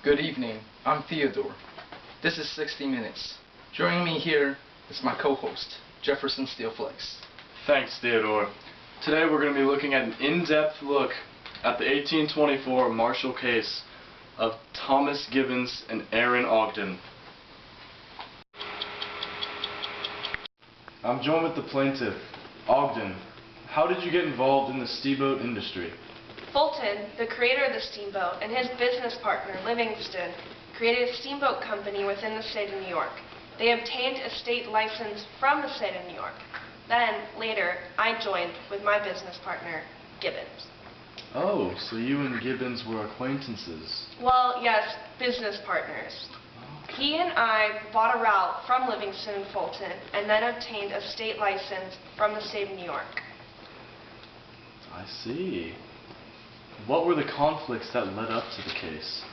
Good evening, I'm Theodore. This is 60 Minutes. Joining me here is my co-host, Jefferson Steelflex. Thanks, Theodore. Today we're going to be looking at an in-depth look at the 1824 Marshall case of Thomas Gibbons and Aaron Ogden. I'm joined with the plaintiff, Ogden. How did you get involved in the steamboat industry? Fulton, the creator of the steamboat, and his business partner, Livingston, created a steamboat company within the state of New York. They obtained a state license from the state of New York. Then, later, I joined with my business partner, Gibbons. Oh, so you and Gibbons were acquaintances. Well, yes, business partners. Okay. He and I bought a route from Livingston and Fulton, and then obtained a state license from the state of New York. I see. What were the conflicts that led up to the case?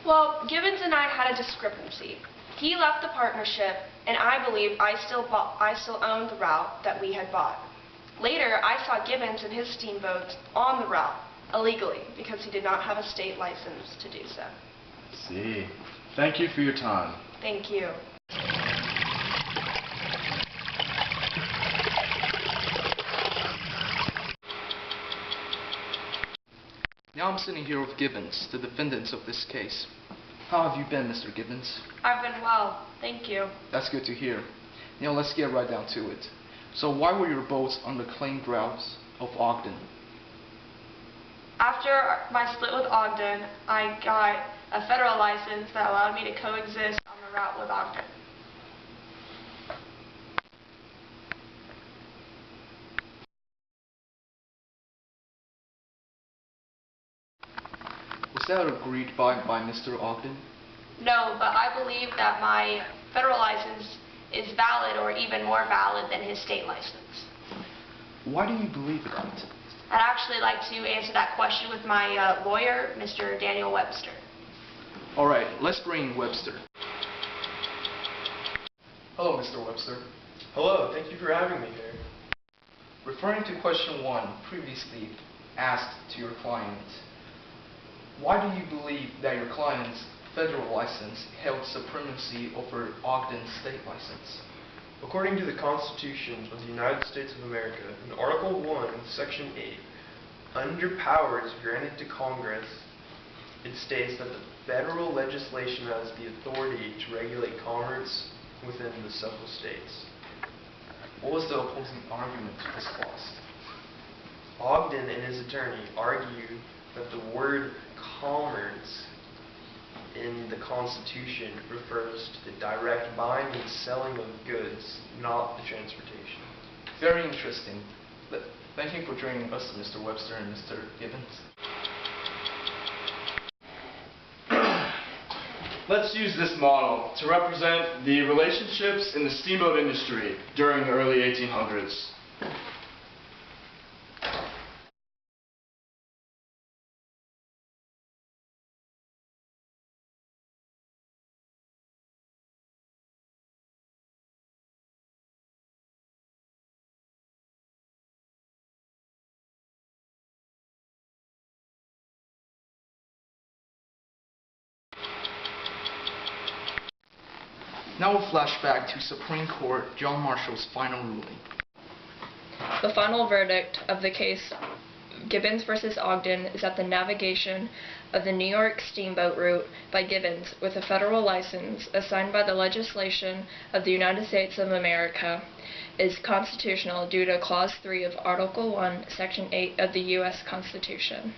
Well, Gibbons and I had a discrepancy. He left the partnership, and I believed I still owned the route that we had bought. Later, I saw Gibbons and his steamboats on the route, illegally, because he did not have a state license to do so. I see. Thank you for your time. Thank you. Now I'm sitting here with Gibbons, the defendants of this case. How have you been, Mr. Gibbons? I've been well, thank you. That's good to hear. Now let's get right down to it. So why were your boats on the claimed routes of Ogden? After my split with Ogden, I got a federal license that allowed me to coexist on the route with Ogden. Was that agreed by Mr. Ogden? No, but I believe that my federal license is valid or even more valid than his state license. Why do you believe that? I'd actually like to answer that question with my lawyer, Mr. Daniel Webster. Alright, let's bring in Webster. Hello, Mr. Webster. Hello, thank you for having me here. Referring to question 1 previously asked to your client, why do you believe that your client's federal license held supremacy over Ogden's state license? According to the Constitution of the United States of America, in Article 1, Section 8, under powers granted to Congress, it states that the federal legislation has the authority to regulate commerce within the several states. What was the opposing argument to this clause? Ogden and his attorney argue that the word commerce in the Constitution refers to the direct buying and selling of goods, not the transportation. Very interesting. Thank you for joining us, Mr. Webster and Mr. Gibbons. Let's use this model to represent the relationships in the steamboat industry during the early 1800s. Now we'll flash back to Supreme Court John Marshall's final ruling. The final verdict of the case Gibbons versus Ogden is that the navigation of the New York steamboat route by Gibbons with a federal license assigned by the legislation of the United States of America is constitutional due to Clause 3 of Article 1, Section 8 of the U.S. Constitution.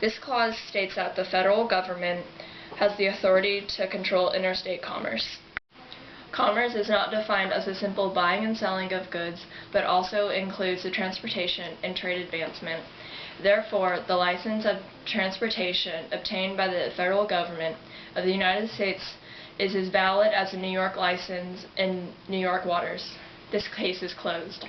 This clause states that the federal government has the authority to control interstate commerce. Commerce is not defined as a simple buying and selling of goods, but also includes the transportation and trade advancement. Therefore, the license of transportation obtained by the federal government of the United States is as valid as a New York license in New York waters. This case is closed.